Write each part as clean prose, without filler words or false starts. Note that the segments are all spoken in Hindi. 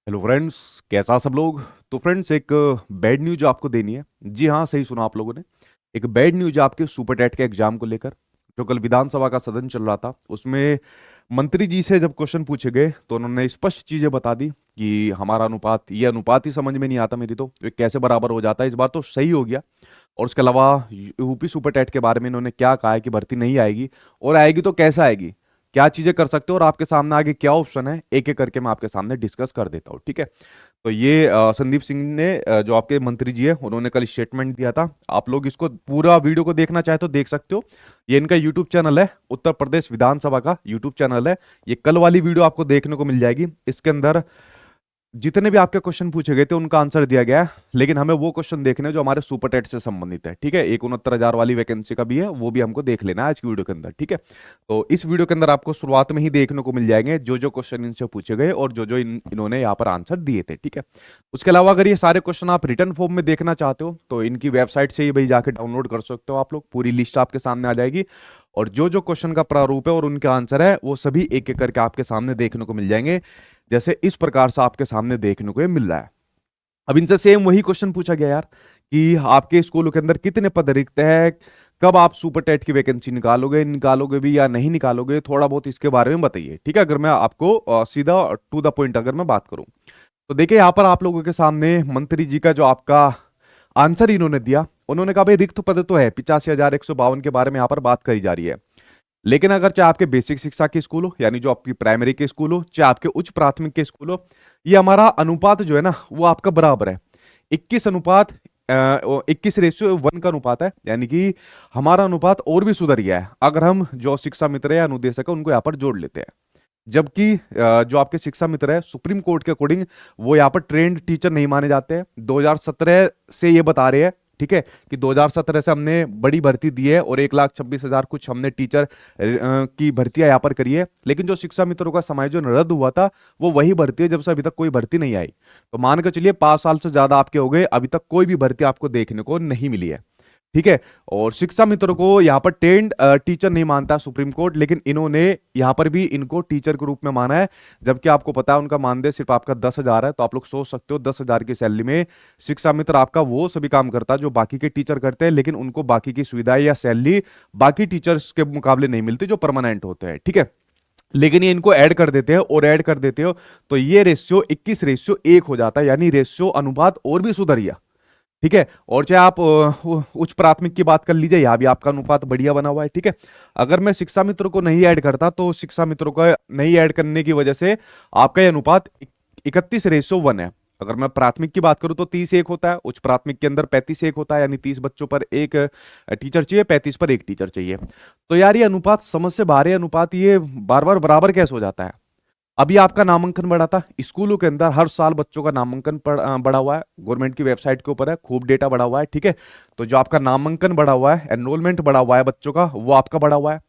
हेलो फ्रेंड्स, कैसा सब लोग। तो फ्रेंड्स, एक बैड न्यूज आपको देनी है। जी हाँ, सही सुना आप लोगों ने। एक बैड न्यूज आपके सुपर टेट के एग्जाम को लेकर। जो कल विधानसभा का सदन चल रहा था, उसमें मंत्री जी से जब क्वेश्चन पूछे गए तो उन्होंने स्पष्ट चीजें बता दी कि हमारा अनुपात, ये अनुपात ही समझ में नहीं आता मेरी तो, ये कैसे बराबर हो जाता है। इस बार तो सही हो गया। और उसके अलावा यूपी सुपर टेट के बारे में इन्होंने क्या कहा है कि भर्ती नहीं आएगी, और आएगी तो कैसे आएगी, क्या चीजें कर सकते हो, और आपके सामने आगे क्या ऑप्शन है, एक एक करके मैं आपके सामने डिस्कस कर देता हूँ। ठीक है। तो ये संदीप सिंह ने, जो आपके मंत्री जी है, उन्होंने कल स्टेटमेंट दिया था। आप लोग इसको पूरा वीडियो को देखना चाहे तो देख सकते हो। ये इनका यूट्यूब चैनल है, उत्तर प्रदेश विधानसभा का यूट्यूब चैनल है। ये कल वाली वीडियो आपको देखने को मिल जाएगी। इसके अंदर जितने भी आपके क्वेश्चन पूछे गए थे उनका आंसर दिया गया है, लेकिन हमें वो क्वेश्चन देखने हैं जो हमारे सुपर टेट से संबंधित है। ठीक है। एक 69,000 वाली वैकेंसी का भी है, वो भी हमको देख लेना है आज की वीडियो के अंदर। ठीक है। तो इस वीडियो के अंदर आपको शुरुआत में ही देखने को मिल जाएंगे जो जो क्वेश्चन इनसे पूछे गए और जो जो इन्होंने यहाँ पर आंसर दिए थे। ठीक है। उसके अलावा अगर ये सारे क्वेश्चन आप रिटर्न फॉर्म में देखना चाहते हो तो इनकी वेबसाइट से ही भाई जाके डाउनलोड कर सकते हो। आप लोग पूरी लिस्ट आपके सामने आ जाएगी, और जो जो क्वेश्चन का प्रारूप है और उनका आंसर है वो सभी एक एक करके आपके सामने देखने को मिल जाएंगे, जैसे इस प्रकार से आपके सामने देखने को ये मिल रहा है। अब इनसे सेम वही क्वेश्चन पूछा गया यार कि आपके स्कूलों के अंदर कितने पद रिक्त है, कब आप सुपर टेट की वैकेंसी निकालोगे, निकालोगे भी या नहीं निकालोगे, थोड़ा बहुत इसके बारे में बताइए। ठीक है। अगर मैं आपको सीधा टू द पॉइंट अगर मैं बात करूं तो देखिए, यहाँ पर आप लोगों के सामने मंत्री जी का जो आपका आंसर इन्होंने दिया, उन्होंने कहा भाई रिक्त पद तो है 85,152 के बारे में यहाँ पर बात करी जा रही है। लेकिन अगर चाहे आपके बेसिक शिक्षा के स्कूल हो, यानी जो आपकी प्राइमरी के स्कूल हो, चाहे आपके उच्च प्राथमिक के स्कूल हो, ये हमारा अनुपात जो है ना वो आपका बराबर है। 21:1 का अनुपात है, यानी कि हमारा अनुपात और भी सुधर गया है अगर हम जो शिक्षा मित्र या अनुदेशक है उनको यहाँ पर जोड़ लेते हैं। जबकि जो आपके शिक्षा मित्र है सुप्रीम कोर्ट के अकॉर्डिंग वो यहाँ पर ट्रेंड टीचर नहीं माने जाते हैं। 2017 से ये बता रहे हैं, ठीक है, कि 2017 से हमने बड़ी भर्ती दी है और 1,26,000 कुछ हमने टीचर की भर्तियां यहाँ पर करी है, लेकिन जो शिक्षा मित्रों का समायोजन रद्द हुआ था वो वही भर्ती है जब से अभी तक कोई भर्ती नहीं आई। तो मान के चलिए 5 साल से ज्यादा आपके हो गए, अभी तक कोई भी भर्ती आपको देखने को नहीं मिली है। ठीक है। और शिक्षा मित्रों को यहाँ पर ट्रेंड टीचर नहीं मानता सुप्रीम कोर्ट, लेकिन इन्होंने यहाँ पर भी इनको टीचर के रूप में माना है। जबकि आपको पता है उनका मानदेय सिर्फ आपका 10,000 है। तो आप लोग सोच सकते हो 10,000 की सैलरी में शिक्षा मित्र आपका वो सभी काम करता है जो बाकी के टीचर करते हैं, लेकिन उनको बाकी की सुविधाएं या सैलरी बाकी टीचर्स के मुकाबले नहीं मिलती जो परमानेंट होते हैं। ठीक है। लेकिन ये इनको ऐड कर देते हैं और ऐड कर देते हो तो ये रेशियो 21:1 हो जाता है, यानी रेशियो अनुपात और भी सुधर गया। ठीक है। और चाहे आप उच्च प्राथमिक की बात कर लीजिए, यहां भी आपका अनुपात बढ़िया बना हुआ है। ठीक है। अगर मैं शिक्षा मित्रों को नहीं ऐड करता तो शिक्षा मित्रों को नहीं ऐड करने की वजह से आपका यह अनुपात 31:1 है। अगर मैं प्राथमिक की बात करूं तो 30:1 होता है, उच्च प्राथमिक के अंदर 35:1 होता है, यानी 30 बच्चों पर एक टीचर चाहिए, 35 पर एक टीचर चाहिए। तो यार ये अनुपात समझ से बाहर है। अनुपात ये बार बार बराबर कैसे हो जाता है। अभी आपका नामांकन बढ़ा था स्कूलों के अंदर, हर साल बच्चों का नामांकन बढ़ा हुआ है, गवर्नमेंट की वेबसाइट के ऊपर है, खूब डेटा बढ़ा हुआ है। ठीक है। तो जो आपका नामांकन बढ़ा हुआ है, एनरोलमेंट बढ़ा हुआ है बच्चों का, वो आपका बढ़ा हुआ है।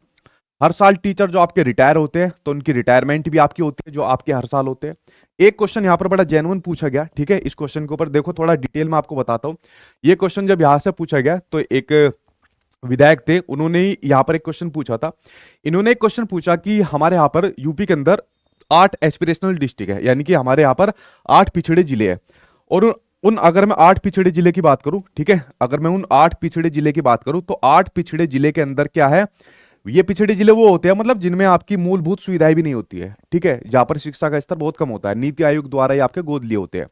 हर साल टीचर जो आपके रिटायर होते हैं तो उनकी रिटायरमेंट भी आपकी होती है जो आपके हर साल होते हैं। एक क्वेश्चन यहाँ पर बड़ा जेन्युइन पूछा गया। ठीक है। इस क्वेश्चन के ऊपर देखो, थोड़ा डिटेल में आपको बताता हूँ। ये क्वेश्चन जब यहाँ से पूछा गया तो एक विधायक थे, उन्होंने यहाँ पर एक क्वेश्चन पूछा था। इन्होंने एक क्वेश्चन पूछा कि हमारे यहाँ पर यूपी के अंदर 8 एस्पिरेशनल डिस्ट्रिक्ट है, यानी कि हमारे यहाँ पर 8 पिछड़े जिले हैं। और उन अगर मैं 8 पिछड़े जिले की बात करूं, ठीक है, अगर मैं उन 8 पिछड़े जिले की बात करूं तो 8 पिछड़े जिले के अंदर क्या है, ये पिछड़े जिले वो होते हैं मतलब जिनमें आपकी मूलभूत सुविधाएं भी नहीं होती है। ठीक है। जहां पर शिक्षा का स्तर बहुत कम होता है, नीति आयोग द्वारा ये आपके गोद लिए होते हैं।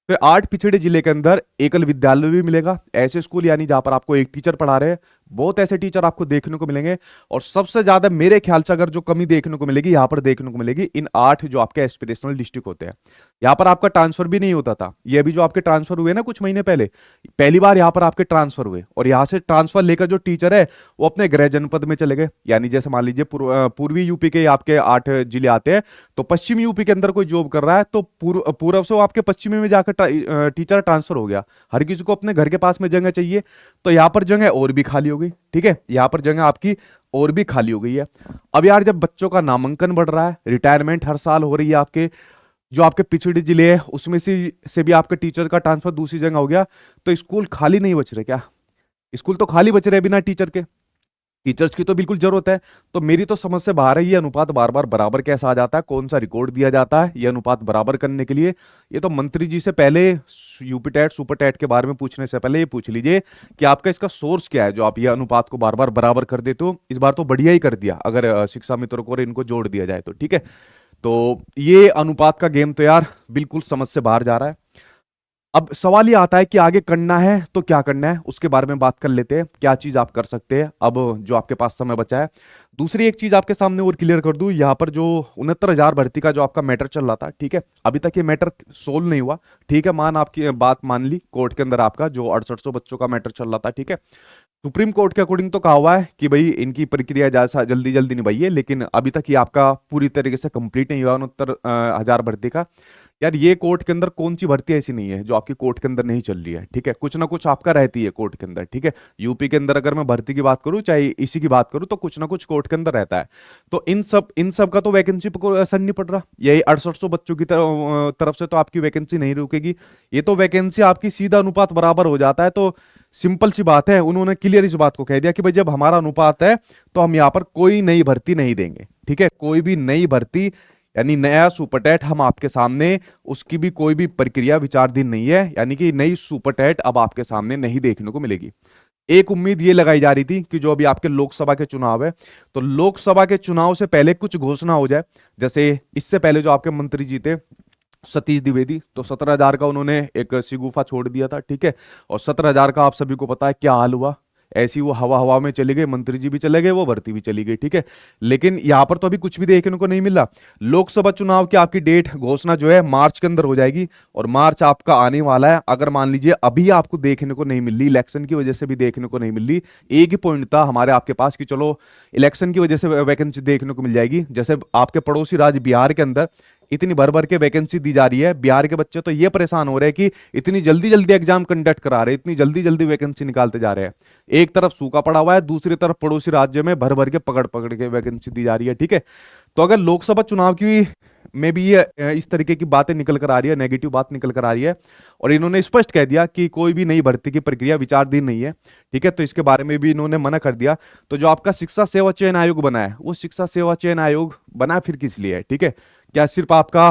तो 8 पिछड़े जिले के अंदर एकल विद्यालय भी मिलेगा, ऐसे स्कूल यानी जहां पर आपको एक टीचर पढ़ा रहे हैं, बहुत ऐसे टीचर आपको देखने को मिलेंगे। और सबसे ज्यादा मेरे ख्याल से अगर जो कमी देखने को मिलेगी यहां पर देखने को मिलेगी इन 8 जो आपके एस्पिरेशनल डिस्ट्रिक्ट होते हैं। यहां पर आपका ट्रांसफर भी नहीं होता था। ये अभी जो आपके ट्रांसफर हुए ना कुछ महीने पहले, पहली बार यहां पर आपके ट्रांसफर हुए, और यहां से ट्रांसफर लेकर जो टीचर है वो अपने गृह जनपद में चले गए। यानी जैसे मान लीजिए पूर्वी यूपी के आपके 8 जिले आते हैं, तो पश्चिमी यूपी के अंदर कोई जॉब कर रहा है तो पूर्व से वो आपके पश्चिमी में जाकर टीचर ट्रांसफर हो गया। हर किसी को अपने घर के पास में जगह चाहिए, तो यहाँ पर जगह और भी खाली हो गई। ठीक है। यहाँ पर जगह आपकी और भी खाली हो गई है। अब यार जब बच्चों का नामांकन बढ़ रहा है, रिटायरमेंट हर साल हो रही है, आपके जो आपके पिछड़े जिले हैं उसमें से भी आपके टीचर का ट्रांसफर दूसरी जगह हो गया, तो स्कूल खाली नहीं बच रहे क्या? स्कूल तो खाली बच रहे बिना टीचर के। टीचर्स की तो बिल्कुल जरूरत है। तो मेरी तो समझ से बाहर है ये अनुपात बार बार बराबर कैसा आ जाता है, कौन सा रिकॉर्ड दिया जाता है ये अनुपात बराबर करने के लिए। ये तो मंत्री जी से पहले, यूपी टेट सुपर टेट के बारे में पूछने से पहले ये पूछ लीजिए कि आपका इसका सोर्स क्या है जो आप ये अनुपात को बार बार बराबर कर देते हो। इस बार तो बढ़िया ही कर दिया, अगर शिक्षा मित्रों को और इनको जोड़ दिया जाए तो ठीक है। तो ये अनुपात का गेम तो यार बिल्कुल समझ से बाहर जा रहा है। अब सवाल ये आता है कि आगे करना है तो क्या करना है, उसके बारे में बात कर लेते हैं, क्या चीज आप कर सकते हैं अब जो आपके पास समय बचा है। दूसरी एक चीज आपके सामने और क्लियर कर दूं, यहाँ पर जो 69,000 भर्ती का जो आपका मैटर चल रहा था, ठीक है, अभी तक ये मैटर सोल्व नहीं हुआ। ठीक है, आपकी बात मान ली कोर्ट के अंदर, आपका जो 6800 बच्चों का मैटर चल रहा था, ठीक है, सुप्रीम कोर्ट के अकॉर्डिंग तो कहा हुआ है कि भाई इनकी प्रक्रिया जैसा जल्दी जल्दी निभाइए, लेकिन अभी तक ये आपका पूरी तरीके से कंप्लीट नहीं हुआ 69,000 भर्ती का। यार ये कोर्ट के अंदर कौन सी भर्ती ऐसी नहीं है जो आपकी कोर्ट के अंदर नहीं चल रही है, ठीक है, कुछ ना कुछ आपका रहती है कोर्ट के अंदर, ठीक है। यूपी के अंदर अगर मैं भर्ती की बात करूं, चाहे इसी की बात करूं, तो कुछ ना कुछ कोर्ट के अंदर रहता है। तो इन सब का तो वैकेंसी पर कोई असर नहीं पड़ रहा। यही 6800 बच्चों की तरफ से तो आपकी वैकेंसी नहीं रुकेगी, ये तो वैकेंसी आपकी सीधा अनुपात बराबर हो जाता है। तो सिंपल सी बात है, उन्होंने क्लियर इस बात को कह दिया कि भाई जब हमारा अनुपात है तो हम यहां पर कोई नई भर्ती नहीं देंगे, ठीक है, कोई भी नई भर्ती यानी नया सुपरटेट हम आपके सामने, उसकी भी कोई भी प्रक्रिया विचाराधीन नहीं है, यानी कि नई सुपरटेट अब आपके सामने नहीं देखने को मिलेगी। एक उम्मीद ये लगाई जा रही थी कि जो अभी आपके लोकसभा के चुनाव है, तो लोकसभा के चुनाव से पहले कुछ घोषणा हो जाए। जैसे इससे पहले जो आपके मंत्री जी थे सतीश द्विवेदी, तो 17,000 का उन्होंने एक सिगुफा छोड़ दिया था, ठीक है, और 17,000 का आप सभी को पता है क्या हाल हुआ। ऐसी वो हवा हवा में चली गई, मंत्री जी भी चले गए, वो भर्ती भी चली गई, ठीक है। लेकिन यहां पर तो अभी कुछ भी देखने को नहीं मिला। लोकसभा चुनाव की आपकी डेट घोषणा जो है मार्च के अंदर हो जाएगी, और मार्च आपका आने वाला है। अगर मान लीजिए अभी आपको देखने को नहीं मिल रही, इलेक्शन की वजह से भी देखने को नहीं मिल रही, एक ही पॉइंट था हमारे आपके पास कि चलो इलेक्शन की वजह से वैकेंसी देखने को मिल जाएगी। जैसे आपके पड़ोसी राज्य बिहार के अंदर इतनी भर भर के वैकेंसी दी जा रही है, बिहार के बच्चे तो ये परेशान हो रहे हैं कि इतनी जल्दी जल्दी एग्जाम कंडक्ट करा रहे हैं, इतनी जल्दी जल्दी वैकेंसी निकालते जा रहे हैं। एक तरफ सूखा पड़ा हुआ है, दूसरी तरफ पड़ोसी राज्य में भर भर के पकड़ पकड़ के वैकेंसी दी जा रही है, ठीक है। तो अगर लोकसभा चुनाव की में भी ये इस तरीके की बातें निकल कर आ रही है, नेगेटिव बात निकल कर आ रही है, और इन्होंने स्पष्ट कह दिया कि कोई भी नई भर्ती की प्रक्रिया विचाराधीन नहीं है, ठीक है, तो इसके बारे में भी इन्होंने मना कर दिया। तो जो आपका शिक्षा सेवा चयन आयोग बना है, वो शिक्षा सेवा चयन आयोग बना फिर किस लिए है, ठीक है। क्या सिर्फ आपका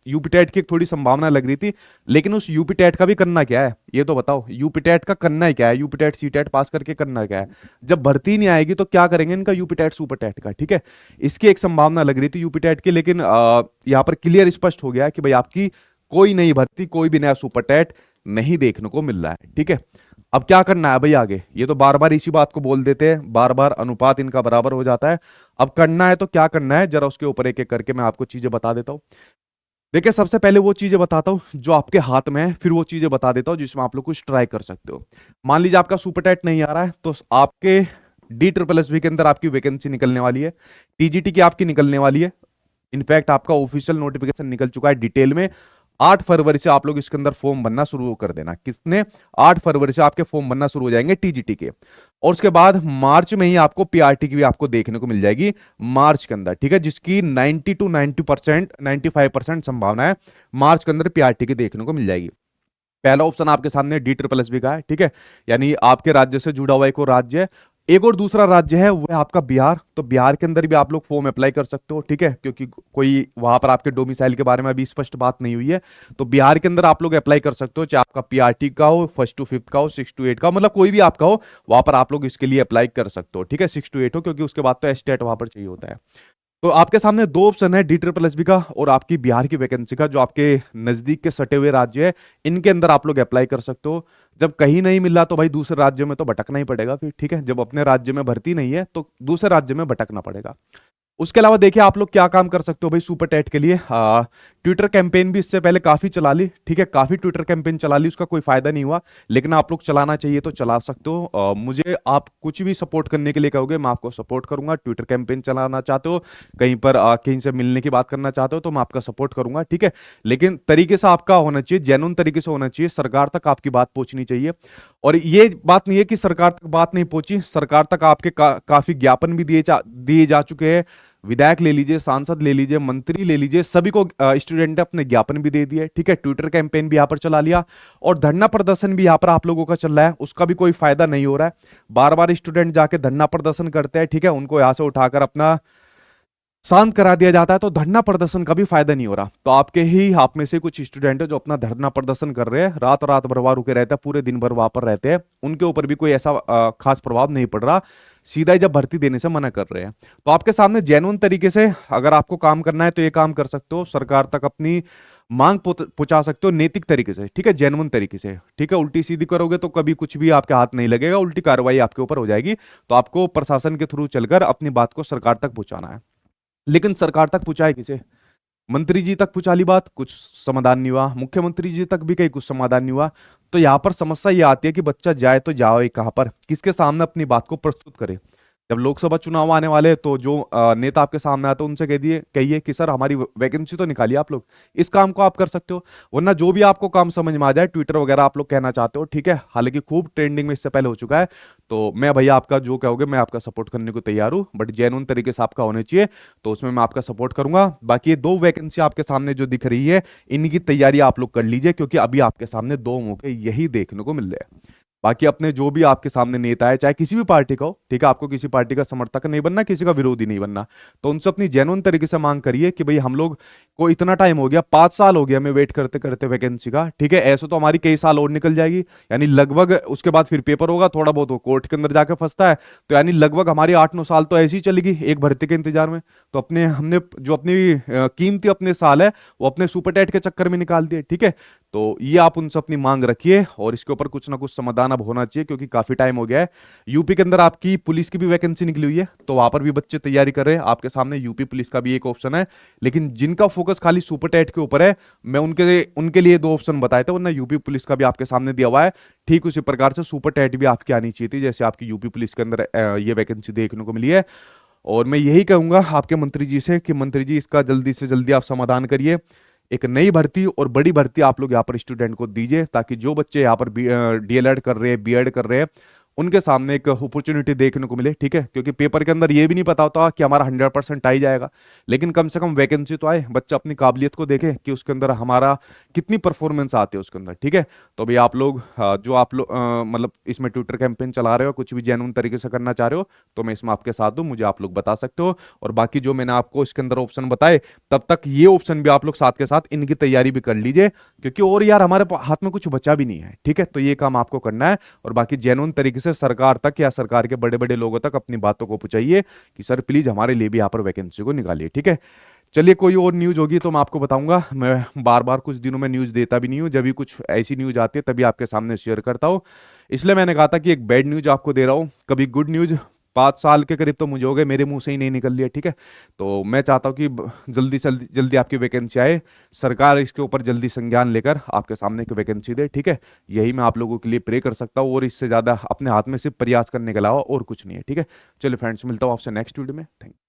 यूपी टेट की थोड़ी संभावना लग रही थी, लेकिन उस यूपी टेट का भी करना क्या है ये तो बताओ। यूपी टेट का करना ही क्या है, UP TET C TET pass करके करना क्या है। जब भर्ती नहीं आएगी तो क्या करेंगे इनका यूपी टेट सुपर टेट का, ठीक है। इसकी एक संभावना लग रही थी यूपी टेट की, लेकिन यहां पर क्लियर स्पष्ट हो गया कि भाई आपकी कोई नई भर्ती, कोई भी नया सुपर टेट नहीं देखने को मिल रहा है, ठीक है। अब क्या करना है भाई आगे, ये तो बार बार इसी बात को बोल देते हैं, बार बार अनुपात इनका बराबर हो जाता है। अब करना है तो क्या करना है, जरा उसके ऊपर एक एक करके मैं आपको चीजें बता देता हूं। देखिए सबसे पहले वो चीजें बताता हूं जो आपके हाथ में है, फिर वो चीजें बता देता हूं जिसमें आप लोग कुछ ट्राई कर सकते हो। मान लीजिए आपका सुपर टेट नहीं आ रहा है, तो आपके DSSB के अंदर आपकी वैकेंसी निकलने वाली है, टीजीटी की आपकी निकलने वाली है। इनफैक्ट आपका ऑफिशियल नोटिफिकेशन निकल चुका है डिटेल में। 8 फरवरी से आप लोग इसके अंदर फॉर्म भरना शुरू कर देना। किसने? 8 फरवरी से आपके फॉर्म भरना शुरू हो जाएंगे टीजीटी के, और उसके बाद मार्च में ही आपको पीआरटी की भी आपको देखने को मिल जाएगी मार्च के अंदर, ठीक है, जिसकी 90 to 90%, 95% संभावना है मार्च के अंदर पीआरटी की देखने को मिल जाएगी। पहला ऑप्शन आपके सामने DSSB का है, ठीक है, यानी आपके राज्य से जुड़ा हुआ एक और राज्य है। एक और दूसरा राज्य है वो है आपका बिहार, तो बिहार के अंदर भी आप लोग फॉर्म अप्लाई कर सकते हो, ठीक है, क्योंकि कोई वहां पर आपके डोमिसाइल के बारे में अभी स्पष्ट बात नहीं हुई है। तो बिहार के अंदर आप लोग अप्लाई कर सकते हो, चाहे आपका पीआरटी का हो, 1st to 5th का हो, 6th to 8 का, मतलब कोई भी आपका हो, वहां पर आप लोग इसके लिए अप्लाई कर सकते हो, ठीक है, 6 to 8 हो, क्योंकि उसके बाद तो एस्टेट वहां पर चाहिए होता है। तो आपके सामने दो ऑप्शन है, DSSB का और आपकी बिहार की वैकेंसी का, जो आपके नजदीक के सटे हुए राज्य है इनके अंदर आप लोग अप्लाई कर सकते हो। जब कहीं नहीं मिल रहा तो भाई दूसरे राज्य में तो भटकना ही पड़ेगा फिर, ठीक है, जब अपने राज्य में भर्ती नहीं है तो दूसरे राज्य में भटकना पड़ेगा। उसके अलावा देखिए आप लोग क्या काम कर सकते हो भाई सुपर टेट के लिए। ट्विटर कैंपेन भी इससे पहले काफी चला ली, ठीक है, काफी ट्विटर कैंपेन चला ली, उसका कोई फायदा नहीं हुआ, लेकिन आप लोग चलाना चाहिए तो चला सकते हो। मुझे आप कुछ भी सपोर्ट करने के लिए कहोगे मैं आपको सपोर्ट करूंगा। ट्विटर कैंपेन चलाना चाहते हो, कहीं पर कहीं से मिलने की बात करना चाहते हो तो मैं आपका सपोर्ट करूंगा, ठीक है, लेकिन तरीके से आपका होना चाहिए, जेन्युइन तरीके से होना चाहिए, सरकार तक आपकी बात पहुंचनी चाहिए। और ये बात नहीं है कि सरकार तक बात नहीं पहुंची, सरकार तक आपके काफी ज्ञापन भी दिए जा चुके हैं, विधायक ले लीजिए, सांसद ले लीजिए, मंत्री ले लीजिए, सभी को स्टूडेंट ने अपने ज्ञापन भी दे दिए, ठीक है। ट्विटर कैंपेन भी यहाँ पर चला लिया और धरना प्रदर्शन भी यहाँ पर आप लोगों का चल रहा है, उसका भी कोई फायदा नहीं हो रहा है। बार बार स्टूडेंट जाके धरना प्रदर्शन करते हैं, ठीक है, उनको यहाँ से उठाकर अपना शांत करा दिया जाता है, तो धरना प्रदर्शन का भी फायदा नहीं हो रहा। तो आपके ही आप में से कुछ स्टूडेंट है जो अपना धरना प्रदर्शन कर रहे हैं, रात रात भर वहां रुके रहते हैं, पूरे दिन भर वहां पर रहते हैं, उनके ऊपर भी कोई ऐसा खास प्रभाव नहीं पड़ रहा, सीधा ही जब भर्ती देने से मना कर रहे हैं। तो आपके सामने जेन्युइन तरीके से अगर आपको काम करना है तो ये काम कर सकते हो, सरकार तक अपनी मांग पहुंचा सकते हो नैतिक तरीके से, ठीक है, जेन्युइन तरीके से, ठीक है। उल्टी सीधी करोगे तो कभी कुछ भी आपके हाथ नहीं लगेगा, उल्टी कार्रवाई आपके ऊपर हो जाएगी। तो आपको प्रशासन के थ्रू चलकर अपनी बात को सरकार तक पहुंचाना है। लेकिन सरकार तक पहुंचाए किसे? मंत्री जी तक पहुंचा ली बात, कुछ समाधान नहीं हुआ, मुख्यमंत्री जी तक भी कहीं कुछ समाधान नहीं हुआ। तो यहां पर समस्या ये आती है कि बच्चा जाए तो जाए कहां पर, किसके सामने अपनी बात को प्रस्तुत करे। जब लोकसभा चुनाव आने वाले हैं तो जो नेता आपके सामने आते हैं उनसे कहिए कि सर हमारी वैकेंसी तो निकालिए आप लोग, इस काम को आप कर सकते हो। वरना जो भी आपको काम समझ में आ जाए, ट्विटर वगैरह आप लोग कहना चाहते हो, ठीक है, हालांकि खूब ट्रेंडिंग में इससे पहले हो चुका है, तो मैं भैया आपका जो कहोगे मैं आपका सपोर्ट करने को तैयार हूं, बट जेन्युइन तरीके से आपका होने चाहिए, तो उसमें मैं आपका सपोर्ट करूंगा। बाकी ये 2 वैकेंसी आपके सामने जो दिख रही है, इनकी तैयारी आप लोग कर लीजिए, क्योंकि अभी आपके सामने 2 मौके यही देखने को मिल रहे हैं। बाकी अपने जो भी आपके सामने नेता है, चाहे किसी भी पार्टी का हो, ठीक है, आपको किसी पार्टी का समर्थक नहीं बनना, किसी का विरोधी नहीं बनना, तो उनसे अपनी जेन्युइन तरीके से मांग करिए कि भाई हम लोग को इतना टाइम हो गया, 5 साल हो गया हमें वेट करते करते वैकेंसी का, ठीक है, ऐसे तो हमारी कई साल और निकल जाएगी, यानी लगभग उसके बाद फिर पेपर होगा, थोड़ा बहुत वो कोर्ट के अंदर जाके फंसता है, तो यानी लगभग हमारी 8-9 साल तो ऐसी ही चलेगी एक भर्ती के इंतजार में। तो हमने जो अपनी कीमती अपने साल है वो अपने सुपर टेट के चक्कर में निकाल दिए, ठीक है। तो ये आप उनसे अपनी मांग रखिए और इसके ऊपर कुछ ना कुछ समाधान अब होना चाहिए, क्योंकि काफी टाइम हो गया है। यूपी के अंदर आपकी पुलिस की भी वैकेंसी निकली हुई है, तो वहां पर भी बच्चे तैयारी कर रहे हैं, आपके सामने यूपी पुलिस का भी एक ऑप्शन है। लेकिन जिनका फोकस खाली सुपर टेट के ऊपर है, मैं उनके लिए 2 ऑप्शन बताए थे, वरना यूपी पुलिस का भी आपके सामने दिया हुआ है। ठीक उसी प्रकार से सुपर टेट भी आपकी आनी चाहिए थी, जैसे आपकी यूपी पुलिस के अंदर ये वैकेंसी देखने को मिली है। और मैं यही कहूंगा आपके मंत्री जी से कि मंत्री जी इसका जल्दी से जल्दी आप समाधान करिए, एक नई भर्ती और बड़ी भर्ती आप लोग यहाँ पर स्टूडेंट को दीजिए, ताकि जो बच्चे यहाँ पर डीएलएड कर रहे हैं, बीएड कर रहे हैं, उनके सामने एक अपॉर्चुनिटी देखने को मिले, ठीक है। क्योंकि पेपर के अंदर ये भी नहीं पता होता कि हमारा 100% आ ही जाएगा, लेकिन कम से कम वैकेंसी तो आए, बच्चा अपनी काबिलियत को देखे कि उसके अंदर हमारा कितनी परफॉर्मेंस आती है उसके अंदर, ठीक है। तो भाई आप लोग जो आप लोग मतलब इसमें ट्विटर कैंपेन चला रहे हो, कुछ भी जेन्युइन तरीके से करना चाह रहे हो, तो मैं इसमें आपके साथ हूँ, मुझे आप लोग बता सकते हो। और बाकी जो मैंने आपको इसके अंदर ऑप्शन बताए, तब तक ये ऑप्शन भी आप लोग साथ के साथ इनकी तैयारी भी कर लीजिए, क्योंकि और यार हमारे हाथ में कुछ बचा भी नहीं है, ठीक है। तो ये काम आपको करना है और बाकी जेन्युइन तरीके से सरकार तक या सरकार के बड़े बड़े लोगों तक अपनी बातों को पहुंचाइए कि सर प्लीज हमारे लिए भी यहाँ पर वैकेंसी को निकालिए, ठीक है। चलिए कोई और न्यूज होगी तो मैं आपको बताऊंगा, मैं बार बार कुछ दिनों में न्यूज देता भी नहीं हूं, जब भी कुछ ऐसी न्यूज आती है तभी आपके सामने शेयर करता हूं। इसलिए मैंने कहा था कि एक बैड न्यूज आपको दे रहा हूं, कभी गुड न्यूज 5 साल के करीब तो मुझे हो गए, मेरे मुंह से ही नहीं निकल लिया, ठीक है। तो मैं चाहता हूं कि जल्दी से जल्दी आपकी वैकेंसी आए, सरकार इसके ऊपर जल्दी संज्ञान लेकर आपके सामने एक वैकेंसी दे, ठीक है। यही मैं आप लोगों के लिए प्रे कर सकता हूं, और इससे ज्यादा अपने हाथ में सिर्फ प्रयास करने के अलावा और कुछ नहीं है, ठीक है। चलिए फ्रेंड्स, मिलता हूं आपसे नेक्स्ट वीडियो में। Thank you.